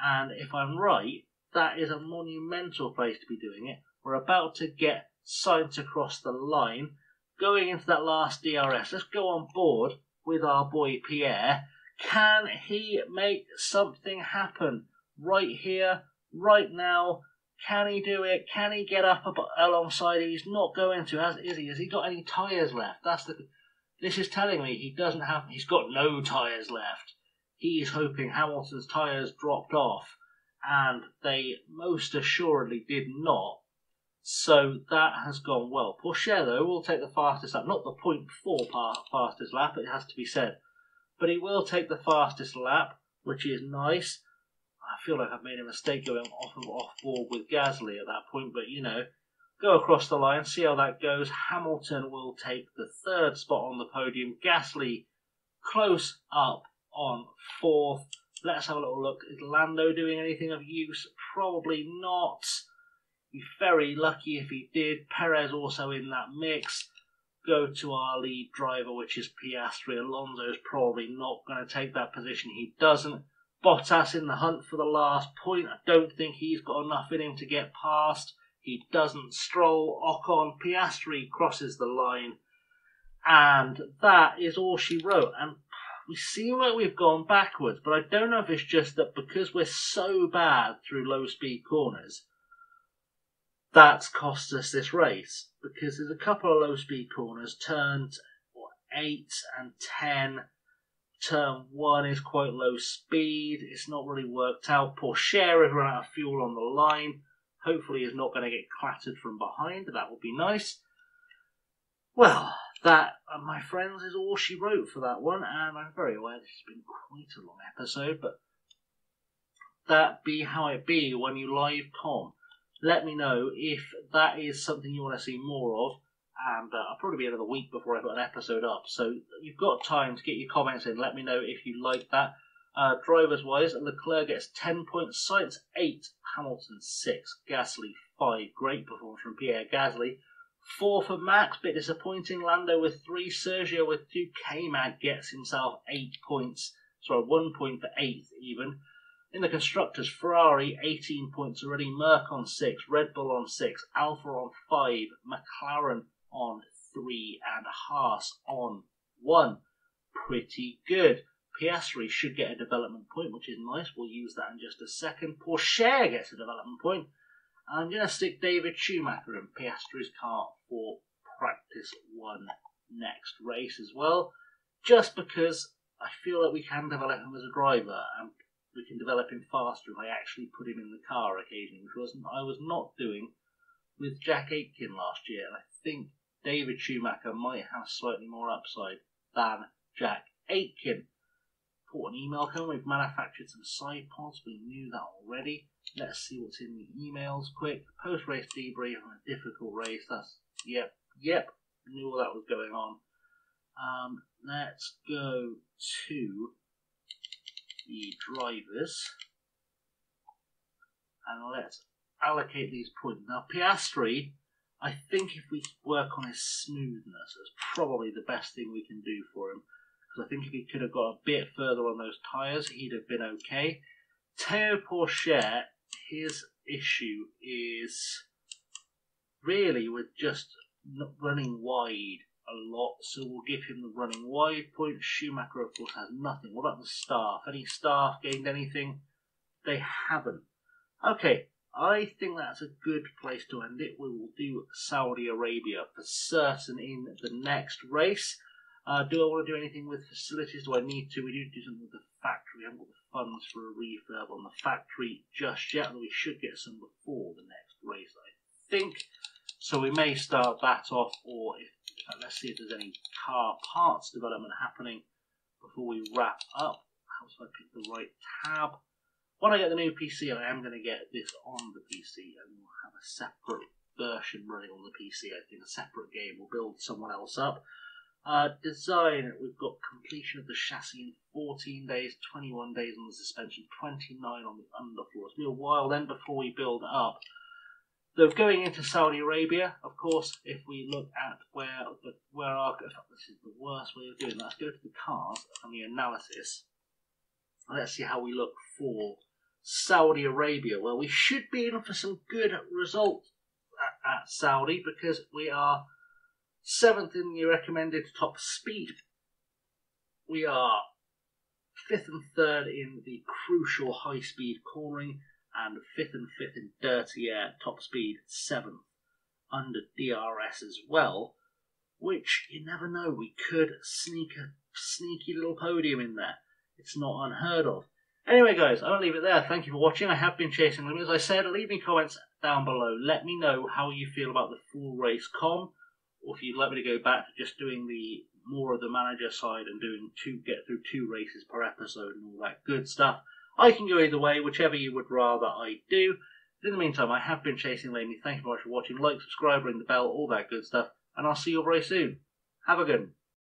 And if I'm right, that is a monumental place to be doing it. We're about to get Sainz across the line, going into that last DRS. Let's go on board with our boy Pierre. Can he make something happen right here, right now? Can he do it? Can he get up alongside him? He's not going to, is he? Has he got any tyres left? This is telling me he doesn't have. He's got no tyres left. He's hoping Hamilton's tyres dropped off, and they most assuredly did not. So that has gone well. Pourchaire, though, will take the fastest lap. Not the 0.4 fastest lap, it has to be said. But he will take the fastest lap, which is nice. I feel like I've made a mistake going off board with Gasly at that point, but you know, go across the line, see how that goes. Hamilton will take the 3rd spot on the podium. Gasly close up on 4th. Let's have a little look. Is Lando doing anything of use? Probably not. Be very lucky if he did. Perez also in that mix. Go to our lead driver, which is Piastri. Alonso is probably not going to take that position. He doesn't. Bottas in the hunt for the last point. I don't think he's got enough in him to get past. He doesn't. Stroll, Ocon, Piastri crosses the line. And that is all she wrote. And we seem like we've gone backwards, but I don't know if it's just that because we're so bad through low-speed corners, that's cost us this race. Because there's a couple of low-speed corners, turns 8 and 10. Turn 1 is quite low speed. It's not really worked out. Porsche has run out of fuel on the line. Hopefully he's not going to get clattered from behind. That would be nice. Well, that, my friends, is all she wrote for that one. And I'm very aware this has been quite a long episode, but that be how it be when you live com. Let me know if that is something you want to see more of. And I'll probably be another week before I put an episode up. So you've got time to get your comments in. Let me know if you like that. Drivers-wise, Leclerc gets 10 points. Sainz 8. Hamilton 6. Gasly 5. Great performance from Pierre Gasly. 4 for Max. Bit disappointing. Lando with 3. Sergio with 2. K-Mag gets himself 8 points. Sorry, 1 point for 8th even. In the Constructors, Ferrari 18 points already. Merc on 6. Red Bull on 6. Alfa on 5. McLaren on 3 and Haas on 1. Pretty good. Piastri should get a development point, which is nice. We'll use that in just a second. Porsche gets a development point. I'm going to stick David Schumacher in Piastri's car for practice 1 next race as well, just because I feel like we can develop him as a driver and we can develop him faster if I actually put him in the car occasionally, which I was not doing with Jack Aitken last year. And I think David Schumacher might have slightly more upside than Jack Aitken. Put an email coming. We've manufactured some side pods. We knew that already. Let's see what's in the emails quick. Post-race debrief on a difficult race. That's, yep. Knew that was going on. Let's go to the drivers. And let's allocate these points. Now, Piastri, I think if we work on his smoothness, that's probably the best thing we can do for him. Because I think if he could have got a bit further on those tyres, he'd have been okay. Théo Pourchaire, his issue is really with just running wide a lot. So we'll give him the running wide point. Schumacher, of course, has nothing. What about the staff? Any staff gained anything? They haven't. Okay, I think that's a good place to end it. We will do Saudi Arabia for certain in the next race. Do I want to do anything with facilities? Do I need to? We need to do something with the factory. We haven't got the funds for a refurb on the factory just yet, but we should get some before the next race, I think. So we may start that off, or let's see if there's any car parts development happening before we wrap up. How do I pick the right tab? When I get the new PC, I am going to get this on the PC, and we'll have a separate version running on the PC. I think a separate game. We'll build someone else up. Design, we've got completion of the chassis in 14 days, 21 days on the suspension, 29 on the underfloor. It'll be a while then before we build up. So going into Saudi Arabia, of course, if we look at where our, this is the worst way of doing that, let's go to the cars and the analysis. Let's see how we look for Saudi Arabia. Well, we should be in for some good results at Saudi because we are 7th in the recommended top speed. We are 5th and 3rd in the crucial high-speed cornering, and 5th and 5th in dirty air, top speed 7th under DRS as well, which you never know, we could sneak a sneaky little podium in there. It's not unheard of. Anyway guys, I'll leave it there. Thank you for watching. I have been chasing limits. As I said, leave me comments down below. Let me know how you feel about the full race com, or if you'd like me to go back to just doing the more of the manager side and get through 2 races per episode and all that good stuff. I can go either way, whichever you would rather I do. In the meantime, I have been chasing Lamey. Thank you very much for watching. Like, subscribe, ring the bell, all that good stuff. And I'll see you all very soon. Have a good one.